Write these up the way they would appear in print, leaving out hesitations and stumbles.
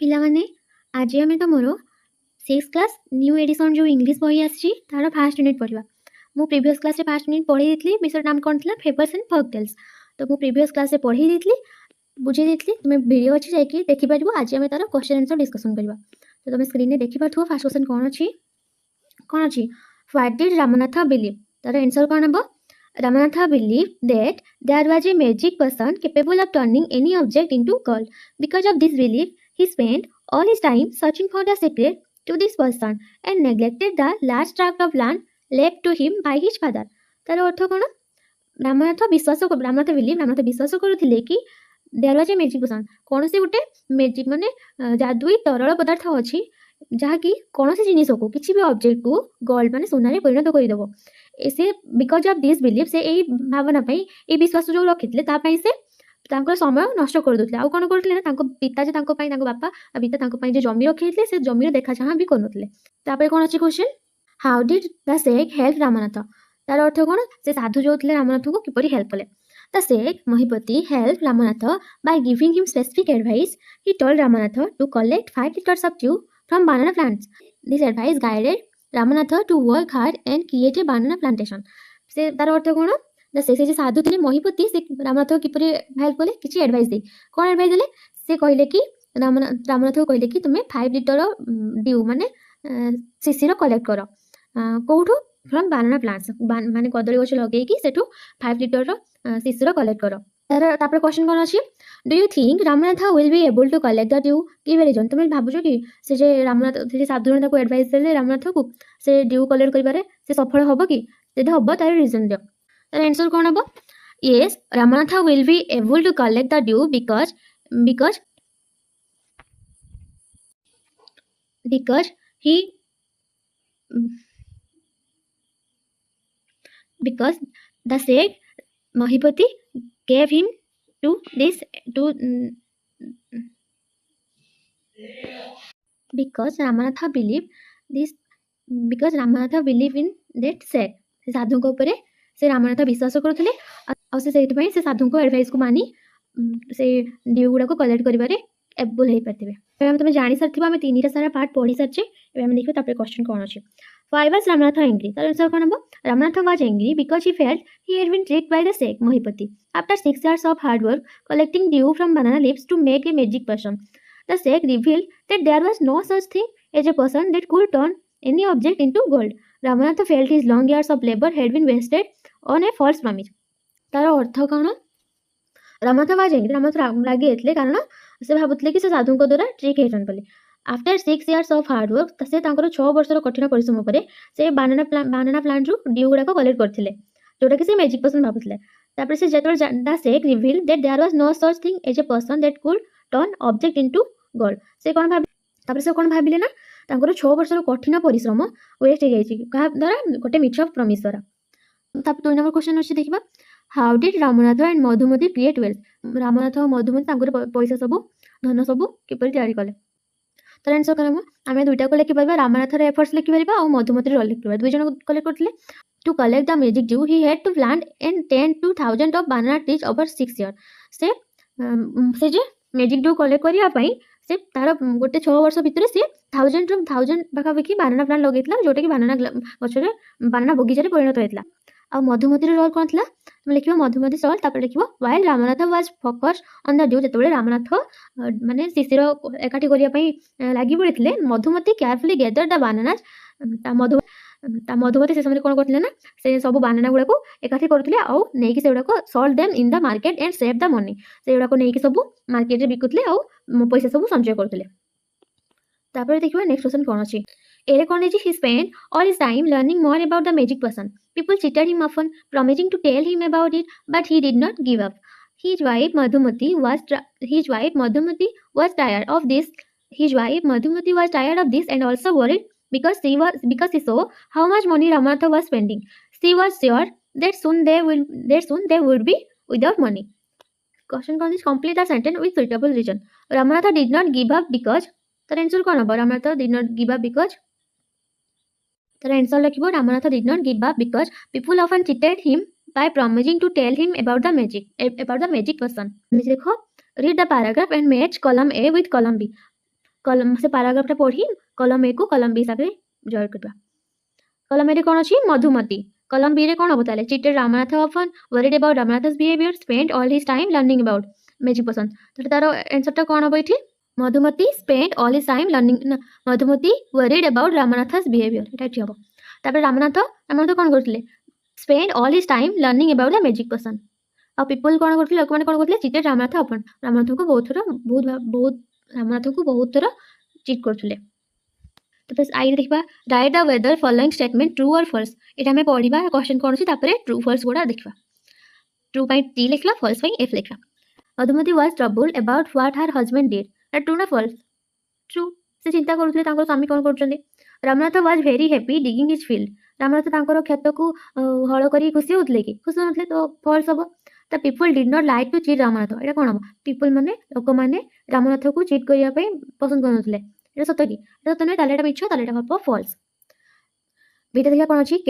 ପିଲାମାନେ ଆଜି ଆମେ ତମର 6th କ୍ଲାସ୍ ନ୍ୟୁ ଏଡିସନ୍ ଯେଉଁ ଇଂଲିଶ ବହି ଆସିଛି ତାର ଫାର୍ଷ୍ଟ ୟୁନିଟ୍ ପଢ଼ିବା। ମୁଁ ପ୍ରିଭିୟସ୍ କ୍ଲାସ୍ରେ ଫାର୍ଷ୍ଟ ୟୁନିଟ୍ ପଢ଼େଇ ଦେଇଥିଲି, ବିଷୟର ନାମ କ'ଣ ଥିଲା? ଫେବଲ୍ସ ଆଣ୍ଡ ଫୋକ୍ଟେଲ୍ସ। ତ ମୁଁ ପ୍ରିଭିୟସ୍ କ୍ଲାସ୍ରେ ପଢ଼େଇ ଦେଇଥିଲି, ବୁଝେଇ ଦେଇଥିଲି, ତୁମେ ଭିଡ଼ିଓ ଅଛି ଯାଇକି ଦେଖିପାରିବ। ଆଜି ଆମେ ତାର କ୍ୱେଶ୍ଚନ୍ ଆନ୍ସର୍ ଡିସ୍କସନ୍ କରିବା। ତ ତୁମେ ସ୍କ୍ରିନ୍ରେ ଦେଖିପାରୁଥିବ ଫାର୍ଷ୍ଟ କ୍ୱେଶ୍ଚନ୍ କ'ଣ ଅଛି? What did Ramanath believe? ତାର ଆନ୍ସର୍ କ'ଣ ହେବ? Ramanatha believed that there was a magic person capable of turning any object into gold. Because of this belief, he spent all his time searching for the secret to this person and neglected the large tract of land left to him by his father. तार अर्थ कौन? रामनाथ विश्वास करुथिले कि there was a magic person, कौन से गोटे magic माने जादुई तरल पदार्थ अच्छी जहाँकि कौन से जिनिस को किसी भी ऑब्जेक्ट को गोल्ड माने सोना परिणत करदेव। से बिकज ऑफ दिस बिलीफ से यही भावना ये विश्वास जो रखी से समय नष्ट कर दूसरे। आउ कौन करते ना पिता जे बापा पिता जो जमी रखी से जमीर देखा चाह भी करुले। कौन अच्छी question? How did the sheikh help Ramnath? तार अर्थ कौन? से साधु जो थे रामनाथ को किपरि हेल्प कले? The sheikh Mahipati help Ramnath by giving him specific advice. He told Ramnath to collect 5 liters of dew from banana plants. This advice guided Ramanatha to work hard and create a banana plantation. से तार अर्थ कौन? से साधु थे महिपति से Ramnath किपरि help कले? किसी advice दे। कौन एडवाइस देले? से कहले कि रामनाथ को कहले कि तुम्हें 5 liter ड्यू माने शिशिर कलेक्ट कर कौटू? फ्रॉम बानाना प्लांट्स माने कदली गछ लगेकी सेठू 5 liter शिशिर कलेक्ट कर। तापर क्वेश्चन कौन अच्छी? Do you think Ramanath will be able to collect the dew? कि रीजन तुम भावुच कि से जे रामनाथ से साधु को एडवाइस देले रामनाथ को से ड्यू कलेक्ट करिबारे से सफल होबो कि? यदि होबो तार रीजन दियो। तार आंसर कोन होबो? Yes, Ramanath will be able to collect the dew because the Sheikh Mahipati gave him to because Ramanatha believed in that Sheikh। से साधु को ऊपर से रामनाथ विश्वास करुले से साधु को एडवाइस को मानी से ड्यू गुड़ा को कलेक्ट करिबारे एबल हो पारे। तुम जानी सारी आम 3टा सारा पार्ट पढ़ी सारी। देखिए क्वेश्चन कौन अच्छी? Why was Ramanatha angry? तार आंसर कौन होबो? Ramanatha was angry because he felt he had been tricked by the Sheikh Mahipati. After 6 years of hard work collecting dew from banana leaves to make a magic person, the Sheikh revealed that there was no such thing as a person that could turn any object into gold. Ramanatha felt his long years of labor had been wasted on a false promise. तार अर्थ कौन? Ramnath was angry, Ramnath रागी एतले कारण से भाबुतले कि से साधु को द्वारा trick हेचन बोली। After 6 years of hard work से 6 वर्षर कठिन परिश्रम पर से बानाना प्लांट रु ड्यू गुड़ा कलेक्ट करते जोटा कि से मैजिक पर्सन भावुले। तापर से जेतबे the sheikh reveal that there was no such thing as a person that could turn object into gold. से कोन भाबी तापर से कोन भाबिले ना 6 वर्षर कठिन परिश्रम वेस्ट हो जाइछि कहा द्वारा गोटे मिछ प्रॉमिस द्वारा। तापर 2 नंबर क्वेश्चन अछि देखिबा। How did Ramnath and Madhumati create wealth? Ramnath और मधुमती पैसा सब धन सब किपरि तैयारी कले? तार आंसर करम आमे दुईटा को लिखि परबा। रामनाथर एफर्ट्स लिखि परबा और मधुमती रोल लिखि परबा। दुई जन कलेक्ट करथिले। To collect the magic dew he had to plant and 10 to 1000 of banana trees over 6 years। से जे मैजिक ड्यू कलेक्ट करिया पई से तार गोटे 6 वर्ष भितर से 1000 पाखापाखि बानाना प्लांट लगेइतला जोटा कि बानाना गछरे बानाना बगीचा रे परिणत होइतला। आ मधुमती रोल कौन था? तुम लिख मधुमती रोल। तापर लिख while Ramnath was focused on the dew. जेतबेले रामनाथ माने शिशिर एकाठी करिया पई लागि पड़ितले Madhumati carefully gather the bananas. Madhumati से समय कौन करथिले ना से सब बानाना गुड़ा को एकाठी करथिले आ नेकी से गुड़ा को sold them in the market and save the money. से गुड़ा को नेकी सब मार्केट रे बिकुतले आ पैसा सब संचय करथिले। तापर देखिबा नेक्स्ट क्वेश्चन कौन अछि? एरे कौन अछि? He spent all his time learning more about the magic person. People cheated him often, promising to tell him about it, but he did not give up. His wife Madhumati was tired of this. His wife Madhumati was tired of this and also worried because she saw how much money Ramanatha was spending. She was sure that soon they would be without money. Question कौन? Complete the sentence with suitable reason. Ramanatha did not give up because तार answer कौन होबो? Ramanatha did not give up because तार answer लिखिबो Ramanatha did not give up because people often cheated him by promising to tell him about the magic person. देखो read the paragraph and match column A with column B. कलम से पाराग्राफटा पढ़ी कलम ए को कलम B हिसाब से join करबा। कलम ए रे कोन अछि मधुमती, कलम बी रे कोन हबो ताले cheated Ramnath often worried about Ramnath's behaviour spent all his time learning about magic person. तो तारो आंसर टा कोन हबो इठी Madhumati spent all his time learning Madhumati worried about Ramnath's behaviour एटा ठीक हबो। तापर रामनाथ कोन करथिले spend all his time learning about the magic person. आ पीपल कोन करथिले लोक माने कोन करथिले चीटेड रामनाथ अपन रामनाथ को बहुत रामनाथ को बहुत थोड़ा चीट करथिले। तो बस आई देखबा right the weather following statement true और फॉल्स एटा में पढिबा क्वेश्चन कोन अछि तापरे ट्रू फॉल्स गोडा देखबा। ट्रू बाय टी लिखला फॉल्स बाय एफ लिखला। Madhumati was troubled about what her husband did एटा ट्रू ना फॉल्स ट्रू से चिंता करथिले तांको स्वामी कोन करछन्ते। Ramnath was very happy digging his field Ramnath तांकर खेत को हळ करी खुशी होतले कि खुशी होतले तो फॉल्स हबो। The people did not like to cheat Ramanath एटा कोन हबो पीपल माने लोक माने रामनाथ को चीट करिया पई पसंद करनथले एटा सत्य कि एटा सत्य नै ताले एटा मिछ ताले एटा हबो फॉल्स। बेटा देखा कोन अछि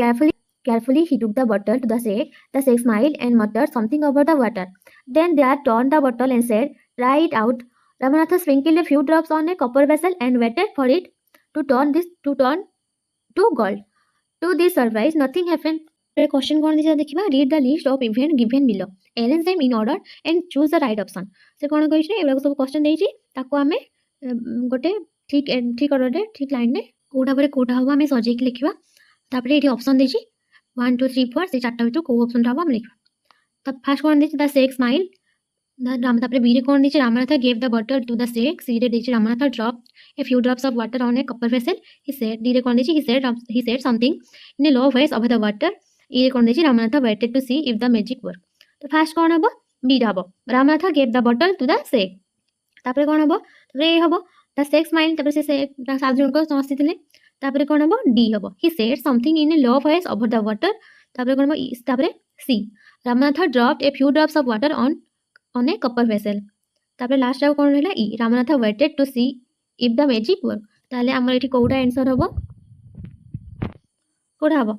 carefully he took the bottle to the sage smiled and muttered something over the water, then they turned the bottle and said right out. Ramanath sprinkled a few drops on a copper vessel and waited for it to turn to gold. To this surprise nothing happened. Question कोन this देखिबा read the list of event given below arrange them in order and choose the right option. से कोन कहि छै एबा सब question देछि ताको हमें गोटे ठीक ऑर्डर दे ठीक लाइन ने कोठा परे कोठा हो हमें सजे के लिखिबा। तापरे एठी ऑप्शन देछि 1 2 3 4 से चारटा बिटु को ऑप्शन हम लिखबा। तब फर्स्ट कोन देछि द शेक स्माइल राम तापरे बी रे कोन देछि Ramnath gave the bottle to the sheikh C रे देछि Ramnath drop a few drops of water on a copper vessel he said d re कोन देछि he said something in a low voice over the water e re कोन देछि Ramnath waited to see if the magic work। तो first कोन हबो B हबो Ramnath gave the bottle to the sheikh तापरे कोन हबो रे हबो द शेक स्माइल तापरे से सात जन को समझि थिले तापरे कोन हबो डी हबो he said something in a low voice over the water तापरे कोन हबो तापरे सी Ramnath dropped a few drops of water on a copper vessel तापरे लास्ट आ कोन रहला ई Ramnath waited to see if the magic work। ताले हमर एठी कोडा आंसर हबो कोडा हबो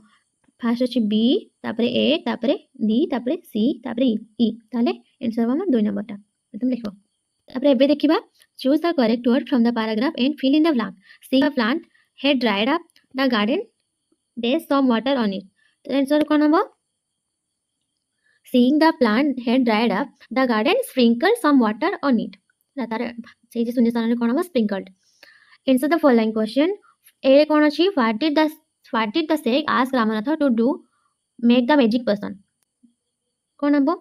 फर्स्ट अछि बी तापरे ए तापरे डी तापरे सी तापरे ई ताले आंसर हबो हमर 2 नंबर ता एकदम लिखबो। तापरे एबे देखिबा choose the correct word from the paragraph and fill in the blank. See the plant had dried up the garden there's some water on it। तो आंसर कोन हबो seeing the plant had dried up the garden sprinkled some water on it तारे से जे शून्य स्थान रे कोन हबो sprinkled। Answer the following question A कोन अछि what did the sage ask Ramanath to do make the magic person कोन हबो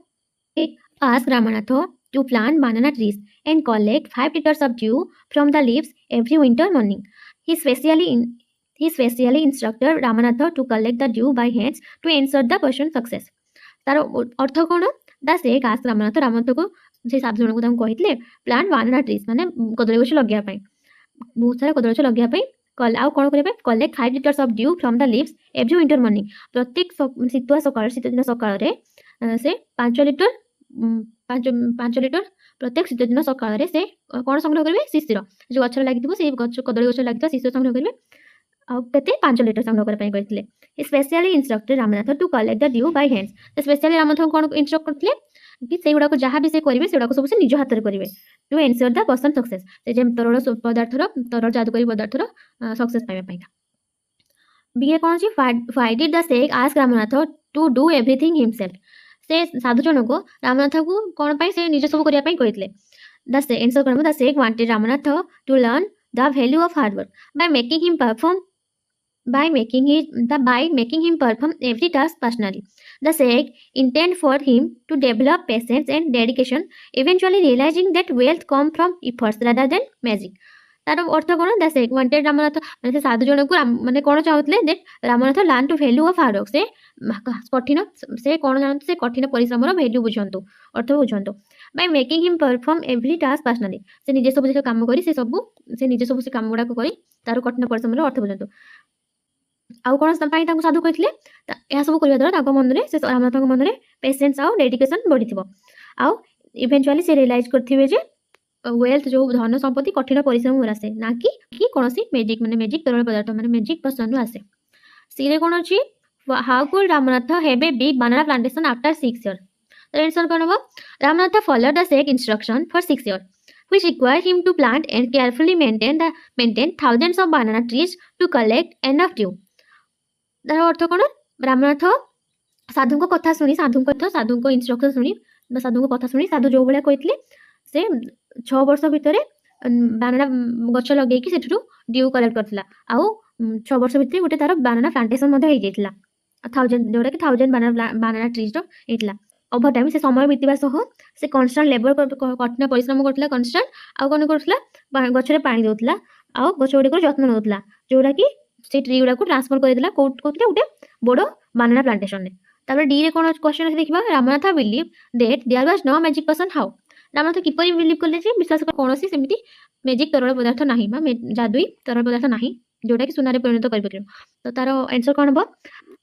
ए ask Ramanath to plant banana trees and collect 5 liters of dew from the leaves every winter morning। He specially instructed Ramanath to collect the dew by hands to ensure the person success। तार अर्थ कोन the sheikh ask Ramnath को से सात जन को तम कहितले plant बानाना trees माने कदली गछ लगिया पई बहुत सारा कदली गछ लगिया पई कल आउ कोन करे collect 5 liters of dew from the leaves every winter morning। प्रत्येक शीतुआ सकाळ शीत दिन सकाळ रे से 5 लिटर प्रत्येक शीत दिन सकाळ रे से कोन संग्रह करबे शिशिर जो गछ लागितबो से गछ कदली गछ लागितो शिशिर संग्रह करबे आ केते 5 लिटर संग्रह कर पई कहितले। Specially instructed Ramnath to collect the dew by hands. तो स्पेशली रामनाथ कोन इंस्ट्रक्ट करथले कि से गुडा को जहां भी से करबे से गुडा को सब से निज हाथ रे करबे to ensure the person success से जे तरल जादूकरी पदार्थर सक्सेस पाइबा पई। बी कोन अछि why did the sheikh ask Ramanath to do everything himself. से साधु जन को रामनाथ को कोन पई से निज सब करिया पई कहितले। द आंसर कोन the sheikh wanted Ramnath to learn the value of hard work by making him perform every task personally। The sage intended for him to develop patience and dedication, eventually realizing that wealth come from efforts rather than magic। तार अर्थ कोन the sheikh wanted Ramnath माने साधु जन को माने कोन चाहतले that Ramnath learn to value of hard work से कठिन से कोन जानत से कठिन परिश्रम रो वैल्यू बुझंतु अर्थ बुझंतु by making him perform every task personally। से निजे सब जे काम करी से निजे सब से काम गुडा को करी तार कठिन परिश्रम रो अर्थ बुझंतु। आउ कोन संपाई ताको साधु कहितले या सब करिया द्वारा ताको मन रे से रामनाथ को मन रे पेशेंस आउ डेडिकेशन बढ़िथिबो आउ इवेंचुअली से रियलाइज करथिबे जे वेल्थ जो धन संपत्ति कठिन परिश्रम रो आसे ना कि कोनोसी मैजिक माने मैजिक तरल पदार्थ माने मैजिक पर्सन रो आसे। सी रे कोन अछि how could Ramnath have a big banana plantation after 6 years। तो आंसर कोन हो Ramnath follow the shake instruction for 6 years। which required him to plant and carefully maintain thousands of banana trees to collect enough dew. ତାର ଅର୍ଥ କ'ଣ? ରାମନାଥ ସାଧୁଙ୍କ କଥା ଶୁଣି ସାଧୁଙ୍କ instruction ଶୁଣି ବା ସାଧୁଙ୍କ କଥା ଶୁଣି ସାଧୁ ଯୋଉ ଭଳିଆ କହିଥିଲେ ସେ 6 ବର୍ଷ ଭିତରେ ବାନାନା ଗଛ ଲଗେଇକି ସେଠୁ ଡ୍ୟୁ କଲେକ୍ଟ କରିଥିଲା। ଆଉ 6 ବର୍ଷ ଭିତରେ ଗୋଟେ ତାର ବାନାନା ପ୍ଲାଣ୍ଟେସନ ମଧ୍ୟ ହେଇଯାଇଥିଲା, ଯୋଉଟାକି 1000 ବାନାନା ଟ୍ରିଜର ହେଇଥିଲା। ଓଭର ଟାଇମ୍ ସେ ସମୟ ବିତିବା ସହ ସେ କନଷ୍ଟାଣ୍ଟ ଲେବର କଠିନ ପରିଶ୍ରମ କରୁଥିଲା କନଷ୍ଟାଣ୍ଟ। ଆଉ କ'ଣ କରୁଥିଲା? ଗଛରେ ପାଣି ଦେଉଥିଲା ଆଉ ଗଛ ଗୁଡ଼ିକର ଯତ୍ନ ନେଉଥିଲା, ଯୋଉଟାକି ସେ ଟ୍ରି ଗୁଡ଼ାକୁ ଟ୍ରାନ୍ସଫର କରିଦେଲା କୋଉଥିରେ? ଗୋଟେ ବଡ଼ ବାନାନା ପ୍ଲାଣ୍ଟେସନରେ। ତାପରେ ଡି ରେ କ'ଣ କ୍ୱେଶ୍ଚନ ଅଛି ଦେଖିବା। Ramnath believe that there was no magic person how. Ramnath କିପରି ବିଲିଭ୍ କଲେ ଯେ ବିଶ୍ୱାସ କୌଣସି ସେମିତି ମ୍ୟାଜିକ୍ ତରଳ ପଦାର୍ଥ ନାହିଁ ବା ଯାଦୁଇ ତରଳ ପଦାର୍ଥ ନାହିଁ ଯୋଉଟାକି ସୁନାରେ ପରିଣତ କରିପାରିବ। ତ ତାର ଆନ୍ସର କ'ଣ ହେବ?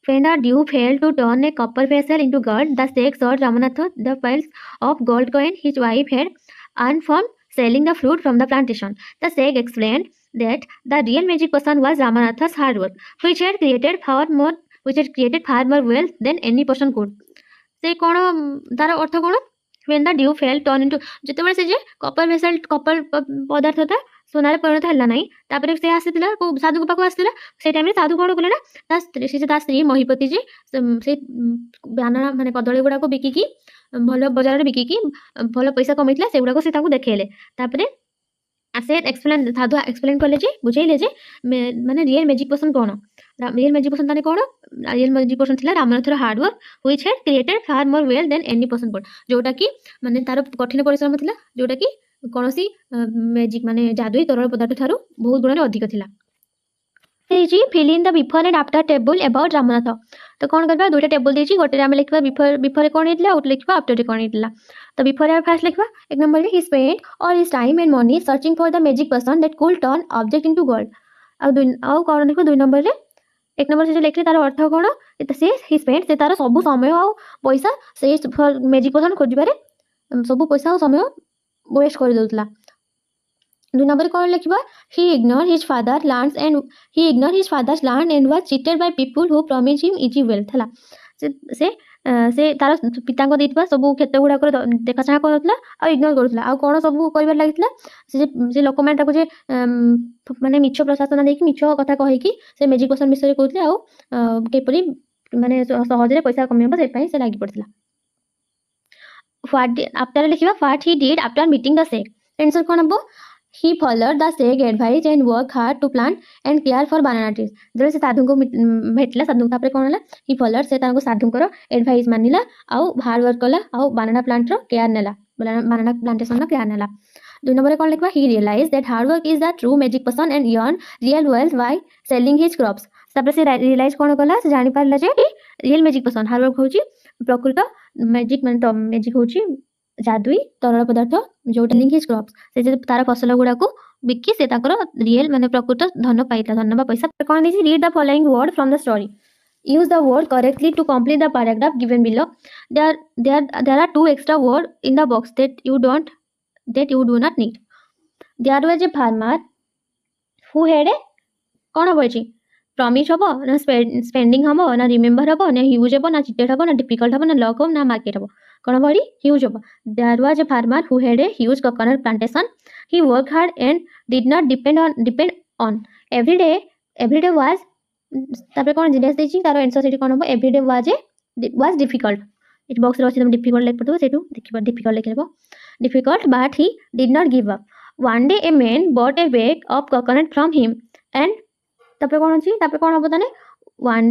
When the dew failed to turn a copper vessel into gold, the sage showed Ramanatha the piles of gold coin his wife had earned from selling the fruit from the plantation. The sage explained that the real magic person was Ramanatha's hard work, which had created far more wealth than any person could. ସେ କ'ଣ ତାର ଅର୍ଥ କ'ଣ? When the dew fell turn into, ଯେତେବେଳେ ସେ ଯେ କପର ପଦାର୍ଥଟା ସୁନାରେ ପରିଣତ ହେଲା ନାହିଁ, ତାପରେ ସେ ଆସିଥିଲା ସାଧୁଙ୍କ ପାଖକୁ ଆସିଥିଲା। ସେଇ ଟାଇମରେ ସାଧୁ କ'ଣ କଲେ ନା ତା ସ୍ତ୍ରୀ ମହିପତି ଯେ ସେ ବାନାନା ମାନେ କଦଳୀ ଗୁଡ଼ାକୁ ବିକିକି ଭଲ ବଜାରରେ ବିକିକି ଭଲ ପଇସା କମେଇଥିଲା, ସେଗୁଡ଼ାକ ସେ ତାଙ୍କୁ ଦେଖେଇଲେ। ତାପରେ ସେ ସାଧୁ ଏକ୍ସପ୍ଲେନ୍ କଲେ ଯେ ବୁଝେଇଲେ ଯେ ମାନେ ରିଏଲ୍ ମ୍ୟାଜିକ୍ ପର୍ସନ୍ କ'ଣ? ରିଏଲ୍ ମ୍ୟାଜିକ୍ ପର୍ସନ୍ ତାହେଲେ କ'ଣ? ରିଏଲ୍ ମ୍ୟାଜିକ୍ ପର୍ସନ୍ ଥିଲା ରାମନାଥର hard work which had created far more wealth than any person could, ଯୋଉଟାକି ମାନେ ତାର କଠିନ ପରିଶ୍ରମ ଥିଲା, ଯୋଉଟାକି କୌଣସି ମ୍ୟାଜିକ୍ ମାନେ ଯାଦୁଇ ତରଳ ପଦାର୍ଥ ଠାରୁ ବହୁତ ଗୁଣରେ ଅଧିକ ଥିଲା। ଦେଇଛି fill in the before and after table about Ramnath. ତ କ'ଣ କରିବା? ଦୁଇଟା ଟେବୁଲ ଦେଇଛି, ଗୋଟେରେ ଆମେ ଲେଖିବା ବିଫୋରେ କ'ଣ ହେଇଥିଲା ଆଉ ଲେଖିବା ଆଫ୍ଟରରେ କ'ଣ ହେଇଥିଲା। ତ ବିଫୋରେ ଆମେ ଫାର୍ଷ୍ଟ ଲେଖିବା। 1 ନମ୍ବରରେ he spent all his time and money searching for the magic person that could turn object into gold। ଆଉ କ'ଣ ଲେଖିବା 2 ନମ୍ବରରେ? 1 ନମ୍ବର ସେ ଯୋଉ ଲେଖିଲେ ତାର ଅର୍ଥ କ'ଣ? he spent ସେ ତାର ସବୁ ସମୟ ଆଉ ପଇସା ସେଇ ମ୍ୟାଜିକ୍ ପର୍ସନ୍ ଖୋଜିବାରେ ସବୁ ପଇସା ଆଉ ସମୟ ୱେଷ୍ଟ କରିଦେଉଥିଲା। 2 ନମ୍ବରରେ କ'ଣ ଲେଖିବା? he ignored his father's land and was cheated by people who promised him easy wealth। ହେଲା, ସେ ତାର ପିତାଙ୍କ ଦେଇଥିବା ସବୁ କ୍ଷେତ୍ର ଗୁଡ଼ାକର ଦେଖାଚାହାଁ କରୁଥିଲା ଆଉ ଇଗ୍ନୋର କରୁଥିଲା। ଆଉ କ'ଣ ସବୁ କରିବାରେ ଲାଗିଥିଲା? ସେ ଲୋକମାନେ ତାକୁ ଯେ ମାନେ ମିଛ ପ୍ରଶାସନ ଦେଇକି ମିଛ କଥା କହିକି ସେ ମ୍ୟାଜିକ୍ ପର୍ସନ୍ ବିଷୟରେ କହୁଥିଲେ ଆଉ କିପରି ମାନେ ସହଜରେ ପଇସା କମେଇବ ସେଥିପାଇଁ ସେ ଲାଗି ପଡ଼ିଥିଲା। ଆଫ୍ଟର ଲେଖିବା what he did after meeting the sage। Answer କ'ଣ ହେବ? he followed the sage advice and worked hard to plant and care for banana trees। ଯେତେବେଳେ ସେ ସାଧୁଙ୍କୁ ଭେଟିଲା, ସାଧୁଙ୍କୁ ତାପରେ କ'ଣ ହେଲା? he followed, ସେ ତାଙ୍କୁ ସାଧୁଙ୍କର ଏଡଭାଇସ୍ ମାନିଲା ଆଉ ହାର୍ଡ ୱାର୍କ କଲା ଆଉ ବାନାନା ପ୍ଲାଣ୍ଟର କେୟାର ନେଲା, ବାନାନା ପ୍ଲାଣ୍ଟେସନର କେୟାର ନେଲା। 2 ନମ୍ବରରେ କ'ଣ ଲେଖିବା? he realized that hard work is the true magic person and earned real wealth by selling his crops। ତାପରେ ସେ ରିଏଲାଇଜ୍ କ'ଣ କଲା? ସେ ଜାଣିପାରିଲା ଯେ real magic person hard work ହେଉଛି ପ୍ରକୃତ ମ୍ୟାଜିକ୍, ମାନେ ମ୍ୟାଜିକ୍ ହେଉଛି ଯାଦୁଇ ତରଳ ପଦାର୍ଥ ଯୋଉଟା ଲିଙ୍କ୍ ହିଜ୍ କ୍ରପ୍ସ, ସେ ତାର ଫସଲ ଗୁଡ଼ାକୁ ବିକି ସେ ତାଙ୍କର ରିଏଲ୍ ମାନେ ପ୍ରକୃତ ଧନ ପାଇଥିଲା, ଧନ ବା ପଇସା। କ'ଣ ଦେଇଛି? read the following word from the story, use the word correctly to complete the paragraph given below। there are 2 extra words in the box that you do not need। there was a farmer who had a କ'ଣ ହେବ ଏଠି? Promise ହେବ ନା spending ହେବ ନା remember ହେବ ନା huge ହେବ ନା ଚିଟେଡ୍ ହେବ ନା ଡିଫିକଲ୍ଟ ହେବ ନା ଲକ୍ ହେବ ନା ମାର୍କେଟ୍ ହେବ? କ'ଣ ହେବ ଏଠି? ହ୍ୟୁଜ୍ ହେବ। there was a farmer who had a huge coconut plantation, he worked hard and did not depend on every day was। ତାପରେ କ'ଣ ଜିନିଷ ଦେଇଛି, ତାର ଆନ୍ସର ସେଠି କ'ଣ ହେବ? every day was difficult। ଏଠି ବକ୍ସରେ ଅଛି, ତମେ ଡିଫିକଲ୍ଟ ଲେଖିପଡ଼ିବ, ସେଇଠୁ ଦେଖିବ difficult ଲେଖିଦେବ। difficult but he did not give up। one day a man bought a bag of coconut from him and ତାପରେ କ'ଣ ଅଛି? ତାପରେ କ'ଣ ହେବ ତାହେଲେ? one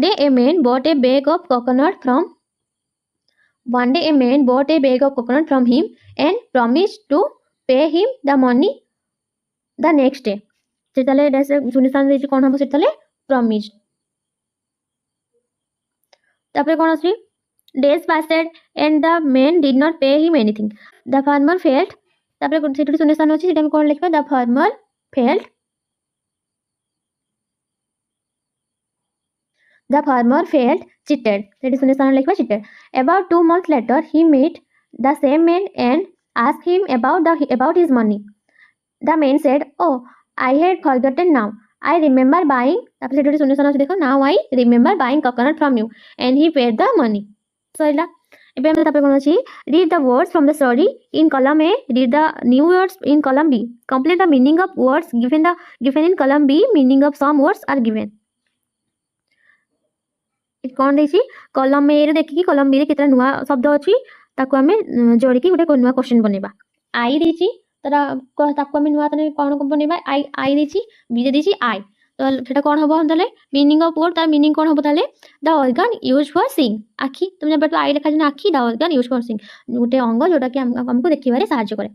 day a man bought a bag of coconut from him and promised to pay him the money the next day। ସେ ତାହେଲେ ଶୂନ୍ୟସ୍ଥାନ ଦେଇଛି, କ'ଣ ହେବ ସେଠି ତାହେଲେ? promised। ତାପରେ କ'ଣ ଅଛି? days passed and the man did not pay him anything। the farmer felt, ତାପରେ ସେଠି ଶୂନ୍ୟସ୍ଥାନ ଅଛି, ସେଠି ଆମେ କ'ଣ ଲେଖିବା? the farmer felt cheated। ସେଠି ଶୂନ୍ୟସ୍ଥାନ ଲେଖିବା cheated। about 2 months later he met the same man and asked him about his money। the man said, oh, I had forgotten now, I remember buying, ତାପରେ ସେଠି ଶୂନ୍ୟସ୍ଥାନ ଅଛି ଦେଖ, now I remember buying coconut from you and he paid the money। ସରିଲା। ଏବେ ଆମେ ତାପରେ କ'ଣ ଅଛି read the words from the story in column A, read the new words in column B, complete the meaning of words given in column B, meaning of some words are given। କ'ଣ ଦେଇଛି କଲମ ଏ ରେ ଦେଖିକି କଲମ B ରେ କେତେଟା ନୂଆ ଶବ୍ଦ ଅଛି ତାକୁ ଆମେ ଯୋଡ଼ିକି ଗୋଟେ ନୂଆ କ୍ୱେଶ୍ଚନ ବନେଇବା। ଆଇ ଦେଇଛି ତାକୁ ଆମେ ନୂଆ କ'ଣ ବନେଇବା ଆଇ ଦେଇଛି ବି ରେ ଦେଇଛି ଆଇ ତ ସେଟା କ'ଣ ହବ ତାହେଲେ ମିନିଂ ଅଫ ୱାର୍ଡ ତାର ମିନିଂ କ'ଣ ହବ ତାହେଲେ ଦ ଅର୍ଗାନ ୟୁଜ୍ ଫର ସିଂ ଆଖି ତୁମେ ଜାଣିପାରୁଥିବ ଆଇ ଲେଖା ଆଖି ଦ ଅର୍ଗାନ ୟୁଜ୍ ଫର ସିଂ ଗୋଟେ ଅଙ୍ଗ ଯୋଉଟାକି ଆମକୁ ଦେଖିବାରେ ସାହାଯ୍ୟ କରେ।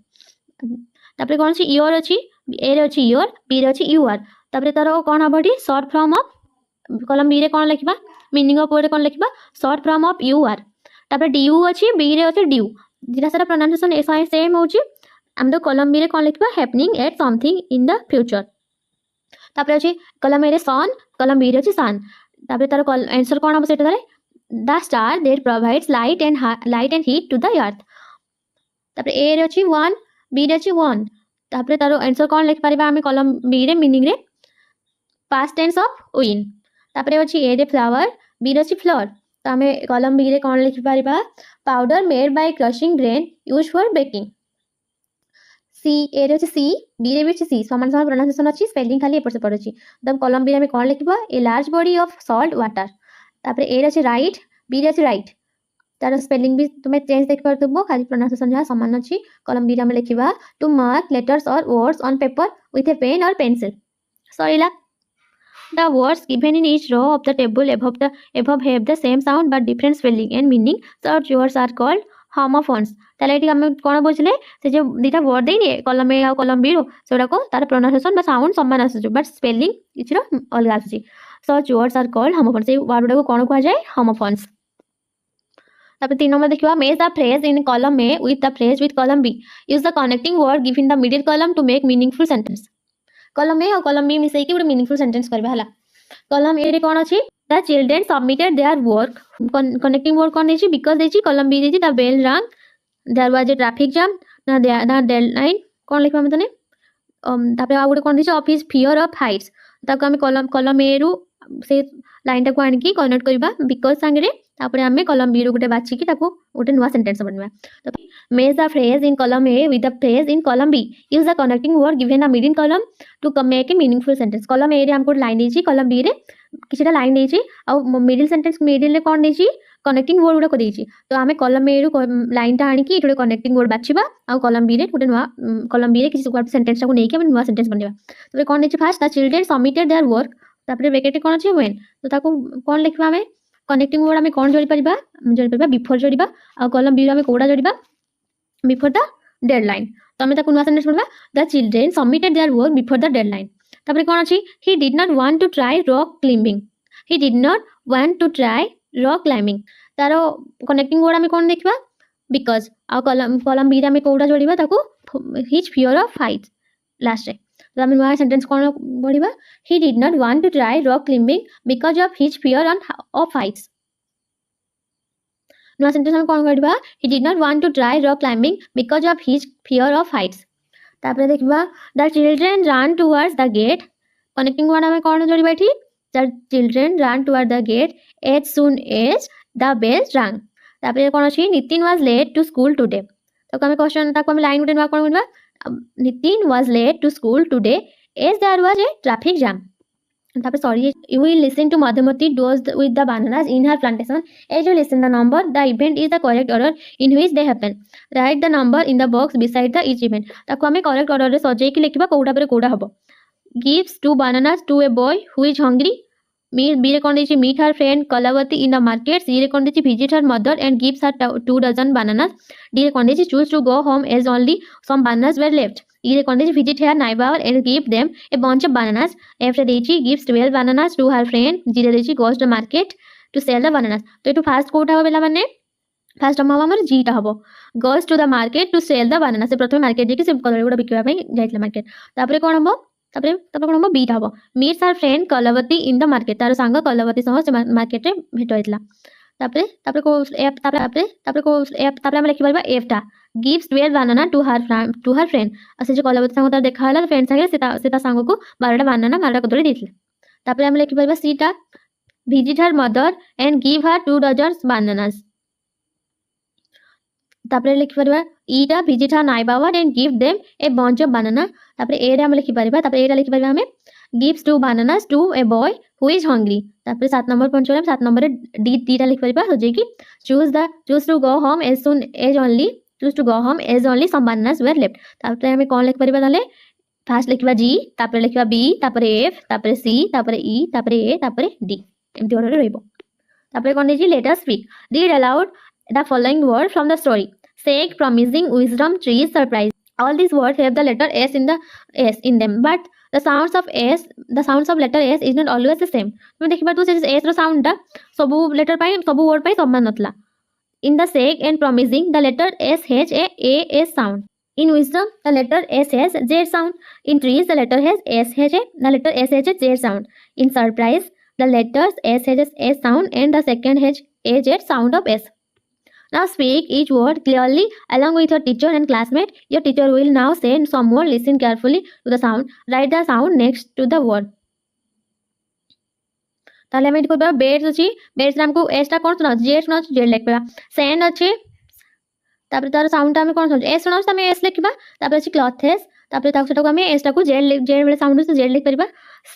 ତାପରେ କ'ଣ ଅଛି ଇୟର ଅଛି ଏ ରେ ଅଛି ଇୟର ବି ରେ ଅଛି ୟୁ ଆର୍ ତାପରେ ତାର କ'ଣ ହବ ଏଠି ସର୍ଟ ଫର୍ମ ଅଫ କଲମ ବି ରେ କ'ଣ ଲେଖିବା ମିନିଂ ଅଫ ୱାର୍ଡ କ'ଣ ଲେଖିବା ସର୍ଟ ଫର୍ମ ଅଫ ୟୁ ଆର୍ ତାପରେ ଡିୟୁ ଅଛି ବି ରେ ଅଛି ଡ୍ୟୁ ଦୁଇଟା ସାରା ପ୍ରୋନାଉନ୍ସିଏସନ ସେମ୍ ହେଉଛି ଆମେ ତ କଲମ ବି ରେ କ'ଣ ଲେଖିବା happening at something in the future. ତାପରେ ଅଛି କଲମ ଏ ରେ ସନ୍ କଲମ ବି ରେ ଅଛି ସନ୍ ତାପରେ ତାର ଆନ୍ସର କ'ଣ ହବ ସେଟା the star that provides light and heat to the earth ତାପରେ ଏ ରେ ଅଛି ୱାନ୍ ବି ରେ ଅଛି ୱାନ୍ ତାପରେ ତାର ଆନ୍ସର କ'ଣ ଲେଖିପାରିବା ଆମେ କଲମ ବି ରେ ମିନିଂ ରେ ପାଷ୍ଟ ଟେନ୍ସ ଅଫ ୱିନ୍ ତାପରେ ଅଛି ଏ ରେ ଫ୍ଲାୱାର ବି ରେ ଅଛି ଫ୍ଲୋର ତ ଆମେ କଲମ ବି ରେ କ'ଣ ଲେଖିପାରିବା powder made by crushing grain use for baking. C A रे सी बी रे भी सी समान समान प्रोनाउंसिएशन अच्छी स्पेलिंग खाली एपट सेपट अच्छी तब कलम बी रे कौन लिखा a large body of salt water तापर ए रे राइट बी रे राइट तार स्पेलिंग भी तुम्हें चेंज देख पार्थिव खाली प्रोनाउंसिएशन जहाँ सामान अच्छी कलम बी रे लिखा टू मार्क लेटर्स और words on paper with a pen और पेंसिल सरीला। The words given in each row of the table above have the same sound but different spelling and meaning. Such words are called homophones। তাহলে এটি আমি কোন বুঝলে সে যে দুইটা word দেইনি কলম এ আর কলম বি रो সেটাকো তার প্রোনাউন্সিয়েশন বা সাউন্ড সমান আসুଛି বাট স্পেলিং কিছুর অলগা আসুଛି। such words are called homophones এই ওয়ার্ড গুড়াକୁ কোন কুয়া যায় homophones। তারপরে 3 নম্বর দেখিবা match the phrase in column A with the phrase with column B, use the connecting word given the middle column to make meaningful sentence। कलम ए और कलम B मिसई के मीनिंगफुल सेंटेंस करबा हला। कलम ए रे कोन अछि the children submitted their work connecting word कोन देछि बिकॉज़ देछि कलम बी देछि the bell rang there was a traffic jam ना डेडलाइन कोन लिखबा मतने तापर आ गुटे कोन देछि of his fear of heights ताको हम कलम ए रु से लाइन टाको आनि की कनेक्ट करबा बिकॉज़ संगे तापर हमें कलम बी रु गुटे बाछि की ताको गुटे नुवा सेंटेंस बनबा। तो match the phrase in column A with the phrase in column B, use the connecting word given the middle column to make a meaningful sentence। column A रे हमको लाइन देछि column B रे किछटा line देछि आ middle sentence middle रे कोन देछि connecting word गुडा को देछि तो हमें column A रु लाइन टा आनि की एठो कनेक्टिंग वर्ड बाछिबा आ column B रे गुटे नुवा column B रे किछि सेंटेंस टाको नै कि हम नुवा सेंटेंस बनबा। तो कोन देछि first the children submitted their work तापर ब्रैकेट कोन अछि व्हेन तो ताको कोन लिखबा हमें कनेक्टिंग वर्ड हमें कोन जोड़ी परिबा बिफोर जोड़िबा आ column B रे हमें कोडा जोड़िबा before the deadline तो हमें ताको नुवा सेंटेंस बनबा the children submitted their work before the deadline. तापर कोन अछि he did not want to try rock climbing he did not want to try rock climbing तारो कनेक्टिंग वर्ड हमें कोन देखबा बिकॉज़ आ कलम बी रे हमें कोडा जोड़िबा ताको his fear of heights last रे तो हमें नुवा सेंटेंस कोन पढिबा he did not want to try rock climbing because of his fear of heights. नुआ सेंटेंस हम कोन करबा he did not want to try rock climbing because of his fear of heights. तापर देखबा the children ran towards the gate connecting word हमें कोन जोड़िबा एठी the children ran towards the gate as soon as the bell rang। तापर कोन अछि Nitin was late to school today तो हमें क्वेश्चन ताको हम लाइन गुटे नुआ कोन बनबा Nitin was late to school today as there was a traffic jam। तापर sorry you will listen to Madhumati does with the bananas in her plantation as you listen the number the event is the correct order in which they happen, write the number in the box beside the each event ताको हमें correct order रे सजाई कि लिखबा कोडा पर कोडा हबो gives 2 bananas to a boy who is hungry B रे कोन देछि meet her friend Kalavati in the market सी रे कोन देछि visit her mother and gives her 2 dozen bananas D रे कोन देछि choose to go home as only some bananas were left ई रे कोन देछि visit her neighbor and give them a bunch of bananas F रे देछि gives 12 bananas to her friend जी रे देछि goes to market to sell the bananas तो एटू fast Kota हो बेला माने फास्ट हम हमर जी टा हबो goes to the market to sell the bananas से प्रथम मार्केट जे कि से कलर गुडा बिकवा पई जाइतला मार्केट तापरे कोन हबो तापरे कोन हबो बी टा हबो meets her friend Kalavati in the market तार संग कलवती सह से मार्केट रे भेट होइतला तापरे को एफ तापरे को एफ तापरे हम लिखि परबा एफ टा gives 12 banana to her friend असे जो कलवती संग तार देखा हला फ्रेंड संगे से संग को 12टा बनाना 12टा कदली देथिला तापरे हम लिखि परबा सी टा visit her mother and give her 2 dozen bananas तापर लिखि परबा ईटा visit her neighbour and give them a bunch of banana तापर ए रे हम लिखि परबा तापर एटा लिखि परबा हमें gives 2 bananas to a boy who is hungry तापर 7 number Panchole 7 number D theta लिखि परबा हो जे कि choose to go home as soon as only choose to go home as only some bananas were left तापर हमें कोन लिखि परबा ताले फास्ट लिखिबा जी तापर लिखिबा B तापर एफ तापर सी तापर ई तापर ए तापर डी एमती ऑर्डर रहइबो तापर कोन जी let us speak read aloud the following word from the story sake promising wisdom trees surprise all these words have the letter s in them but the sounds of letter s is not always the same तुम देखिबा तो s रो sound टा सब letter पाई सब word पाई समान नतला in the sake and promising the letter s has a s sound in wisdom the letter s has z sound in trees the letter s has a z sound in surprise the letters s has a sound and the second has a z sound of s. Now speak each word clearly along with your teacher and classmate. Your teacher will now say some more. Listen carefully to the sound. Write the sound next to the word. ताले हमें देखो beds अछि beds नाम को S टा कोन सुना Z लिख पा सैंड अछि तापर तार साउंड हमें कोन सुना एस सुना हमें एस लिखबा तापर अछि क्लॉथेस तापर ताको सेटा को हमें एस टा को जेड वाला साउंड से जेड लिख परबा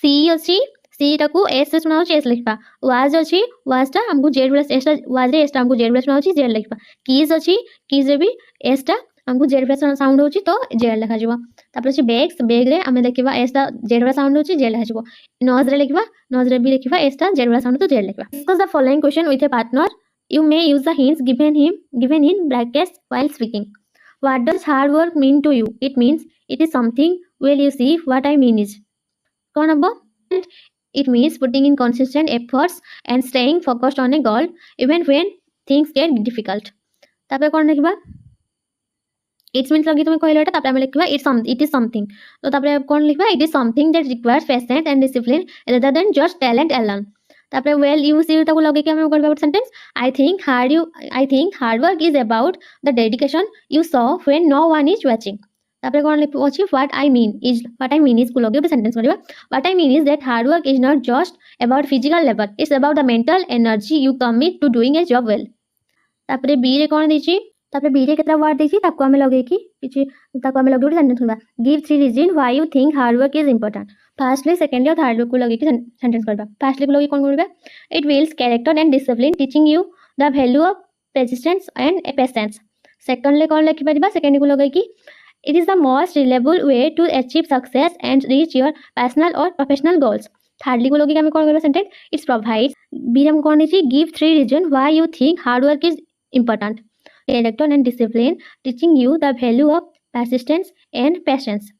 सी अछि सी टा को एस से सुना एस लिखबा वाज अछि वाज टा हमको जेड वाला एस टा वाज रे एस टा हमको जेड वाला सुना जेड लिखबा कीज अछि कीज रे भी एस टा हमको जेड वाला साउंड होछि तो जेड लिखा जिवो तापर अछि बैग्स बैग रे हमें देखिबा एस टा जेड वाला साउंड होछि जेड लिखा जिवो नोज रे लिखबा नोज रे भी लिखबा एस टा जेड वाला साउंड तो जेड लिखबा discuss the following question with A partner you may use the hints given in brackets while speaking what does hard work mean to you it means it is something will you see what I mean is kon abo it means putting in consistent efforts and staying focused on a goal even when things get difficult तापर कोन लिखबा it's means लगी तुम कहले तापर हम लिखबा it is something तो तापर कोन लिखबा it is something that requires patience and discipline rather than just talent alone तापर well you see ताको लगे कि हम करबा sentence I think hard work is about the dedication you show when no one is watching तापर कोन लिखबो अछि what I mean is को लगे सेंटेंस करबा what I mean is that hard work is not just about physical labor it's about the mental energy you commit to doing a job well तापर B रे कोन दिछि तापर B रे केतरा word दिछि ताको हम लगे कि किछि ताको हम लगे सेंटेंस करबा give 3 reasons why you think hard work is important firstly secondly और थर्ड को लगे कि सेंटेंस करबा फर्स्टली को लगे कोन करबा it builds character and discipline teaching you the value of persistence and patience secondly कोन लिखि परबा सेकेंड को लगे कि it is the most reliable way to achieve success and reach your personal or professional goals thirdly को लगे कि हम कोन करबा सेंटेंस इट्स प्रोवाइड्स बी हम कोन दिछि give 3 reasons why you think hard work is important character and discipline teaching you the value of persistence and patience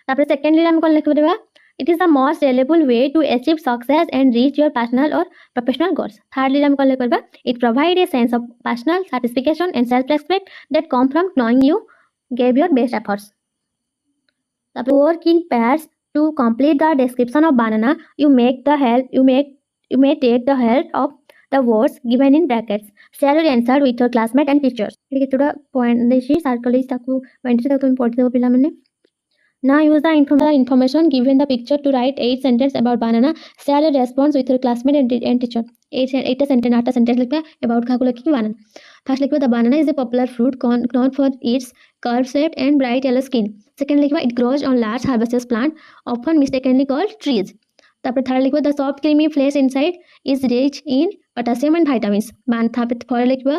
तापर secondly हम कोन लिख परबा it is the most reliable way to achieve success and reach your personal or professional goals thirdly हम कोन लिख परबा it provides a sense of personal satisfaction and self respect that come from knowing you gave your best efforts तापर work in pairs to complete the description of banana you may take the help of the words given in brackets share your answer with your classmate and teachers ठीक है थोड़ा point देसी circle इस ताको point से तुम पढ़ि देबो पिला माने Now use the information given in the picture to write 8 sentences about banana. Share your response with your classmate and teacher. 8 sentence लिखना about खा को लिखी banana. First लिखना the banana is a popular fruit known for its curve-shaped and bright yellow skin. Second लिखना it grows on large herbaceous plant often mistakenly called trees. तापर third लिखना the soft creamy flesh inside is rich in potassium and vitamins. Fourth लिखना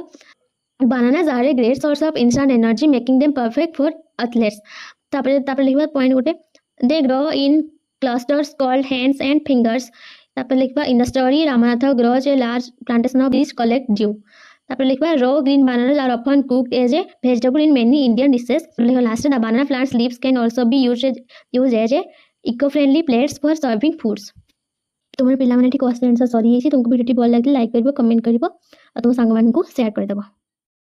bananas are a great source of instant energy making them perfect for athletes. तापर लिखबा point गोटे they grow in clusters called hands and fingers तापर लिखबा in the story Ramnath grows a large plantation of these collect due तापर लिखबा रो green bananas are often cooked as a vegetable in many Indian dishes लिखो last the banana plants leaves can also be used as a eco-friendly plates for serving foods तुमर पिला माने ठीक question answer sorry तुमको video भल लागे like करबो comment करबो और तुम संग मान को शेयर कर देबो।